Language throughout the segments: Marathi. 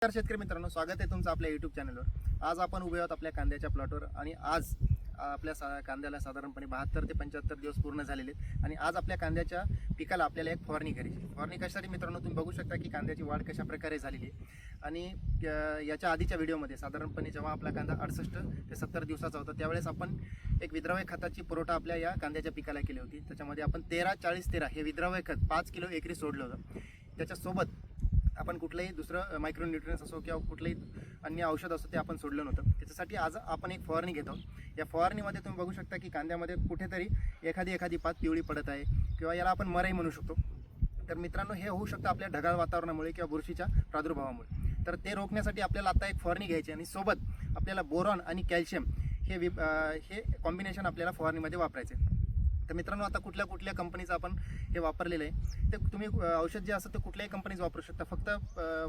नमस्कार शेतकरी मित्रांनो, स्वागत आहे तुमचं आपल्या यूट्यूब चॅनलवर. आज आपण उभे आहोत आपल्या कांद्याच्या प्लॉटवर आणि आज आपल्या कांद्याला साधारणपणे 72 ते 75 दिवस पूर्ण झालेले आहेत आणि आज आपल्या कांद्याच्या पिकाला आपल्याला एक फवारणी करायची. फवारणी कशासाठी मित्रांनो, तुम्ही बघू शकता की कांद्याची वाढ कशा प्रकारे झालेली आहे. आणि याच्या आधीच्या व्हिडिओमध्ये साधारणपणे जेव्हा आपला कांदा 68 ते 70 दिवसाचा होता त्यावेळेस आपण एक विद्राव्य खताची पुरवठा आपल्या या कांद्याच्या पिकाला केली होती. त्याच्यामध्ये आपण 13-40-13 हे विद्राव्य खत 5 किलो एकरी सोडलं होतं. त्याच्यासोबत आपण कुठलंही दुसरं मायक्रोन्यूट्रियन्स असो किंवा कुठलंही अन्य औषध असो ते आपण सोडलं नव्हतं. त्याच्यासाठी आज आपण एक फवारणी घेतो. या फवारणीमध्ये तुम्ही बघू शकता की कांद्यामध्ये कुठेतरी एखादी पात पिवळी पडत आहे किंवा याला आपण मरई म्हणू शकतो. तर मित्रांनो, हे होऊ शकतं आपल्या ढगाळ वातावरणामुळे किंवा बुरशीच्या प्रादुर्भावामुळे. तर ते रोखण्यासाठी आपल्याला आता एक फवारणी घ्यायची आणि सोबत आपल्याला बोरॉन आणि कॅल्शियम हे कॉम्बिनेशन आपल्याला फवारणीमध्ये वापरायचे. तर मित्रांनो, आता कुठल्या कंपनीचं आपण हे वापरलेलं आहे. ते तुम्ही औषध जे असतं ते कुठल्याही कंपनीचं वापरू शकता. फक्त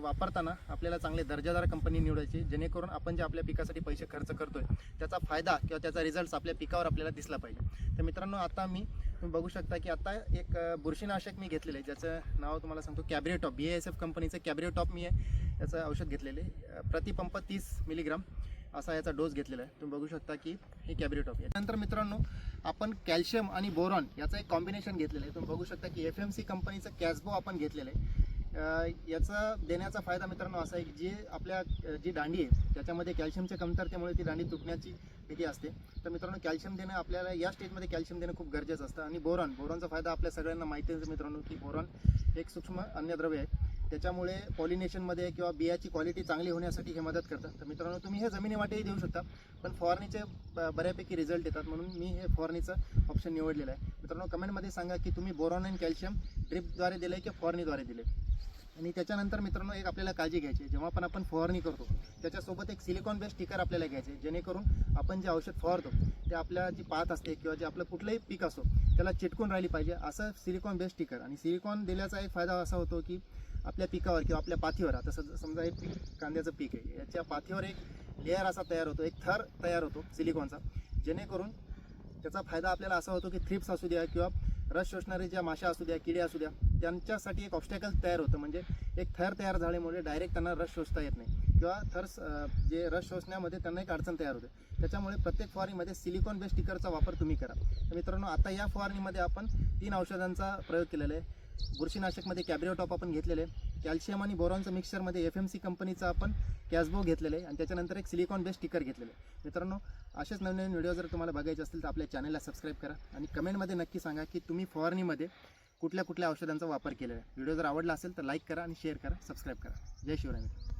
वापरताना आपल्याला चांगले दर्जादार कंपनी निवडायची, जेणेकरून आपण जे आपल्या पिकासाठी पैसे खर्च करतोय त्याचा फायदा किंवा त्याचा रिझल्ट आपल्या पिकावर आपल्याला दिसला पाहिजे. तर मित्रांनो, आता तुम्ही बघू शकता की आता एक बुरशीनाशक मी घेतलेलं आहे, ज्याचं नाव तुम्हाला सांगतो कॅब्रिटॉप. BASF कंपनीचं कॅब्रिटॉप मी याचं औषध घेतलेलं आहे. प्रतिपंप 30 मिलीग्राम असा याचा डोस घेतलेला आहे. तुम्ही बघू शकता की हे कॅब्रिटॉप आहे. त्यानंतर मित्रांनो, आपण कॅल्शियम आणि बोरॉन याचं एक कॉम्बिनेशन घेतलेलं आहे. तुम्ही बघू शकता की FMC कंपनीचं कॅस्बो आपण घेतलेलं आहे. याचा देण्याचा फायदा मित्रांनो असा आहे की जी दांडी आहे त्याच्यामध्ये कॅल्शियमच्या कमतरतेमुळे ती दांडी तुटण्याची भीती असते. तर मित्रांनो, कॅल्शियम देणं आपल्याला या स्टेजमध्ये कॅल्शियम देणं खूप गरजेचं असतं. आणि बोरॉनचा फायदा आपल्या सगळ्यांना माहिती आहे मित्रांनो की बोरॉन एक सूक्ष्म अन्नद्रव्य आहे. त्याच्यामुळे पॉलिनेशनमध्ये किंवा बियाची क्वालिटी चांगली होण्यासाठी हे मदत करतं. तर मित्रांनो, तुम्ही हे जमिनीवाटेही देऊ शकता, पण फवारणीचे बऱ्यापैकी रिझल्ट येतात म्हणून मी हे फवारणीचं ऑप्शन निवडलेलं आहे. मित्रांनो, कमेंटमध्ये सांगा की तुम्ही बोरॉन आणि कॅल्शियम ड्रिपद्वारे दिले किंवा फवारणीद्वारे दिले. आणि त्याच्यानंतर मित्रांनो, एक आपल्याला काळजी घ्यायची, जेव्हा पण आपण फवारणी करतो त्याच्यासोबत एक सिलिकॉन बेस्ड स्टिकर आपल्याला घ्यायचे, जेणेकरून आपण जे औषध फवारतो ते आपल्या जी पात असते किंवा जे आपलं कुठलंही पीक असो त्याला चिटकून राहिली पाहिजे असं सिलिकॉन बेस्ड स्टिकर. आणि सिलिकॉन दिल्याचा एक फायदा असा होतो की आपल्या पिकावर किंवा आपल्या पाथीवर, आता समजा एक कांद्याचं पीक आहे, याच्या पाथीवर एक लेअर असा तयार होतो, एक थर तयार होतो सिलिकॉनचा, जेणेकरून त्याचा फायदा आपल्याला असा होतो की थ्रिप्स असू द्या किंवा रस शोषणारे ज्या माशा असू द्या, किडे असू द्या, त्यांच्यासाठी एक ऑब्स्टॅकल तयार होतं. म्हणजे एक थर तयार झाल्यामुळे डायरेक्ट त्यांना रस शोषता येत नाही किंवा जे रस शोषण्यामध्ये त्यांना एक अडचण तयार होते. त्याच्यामुळे प्रत्येक फवारणीमध्ये सिलिकॉन बेस्ड स्टिकरचा वापर तुम्ही करा. तर मित्रांनो, आता या फवारणीमध्ये आपण 3 औषधांचा प्रयोग केलेला आहे. बुरशीनाशकमध्ये कॅब्रिटॉप आपण घेतलेले आहे, कॅल्शियम आणि बोरॉनचं मिक्सरमध्ये FMC कंपनीचा आपण कॅस्बो घेतलेलं आहे आणि त्याच्यानंतर एक सिलिकॉन बेस्ड स्टिकर घेतलेलं आहे. मित्रांनो, असेच नवीन व्हिडिओ जर तुम्हाला बघायचे असतील तर आपल्या चॅनलला सबस्क्राईब करा आणि कमेंटमध्ये नक्की सांगा की तुम्ही फवारणीमध्ये कुठल्या औषधांचा वापर केलेला आहे. व्हिडिओ जर आवडला असेल तर लाईक करा आणि शेअर करा, सबस्क्राईब करा. जय शिवराय.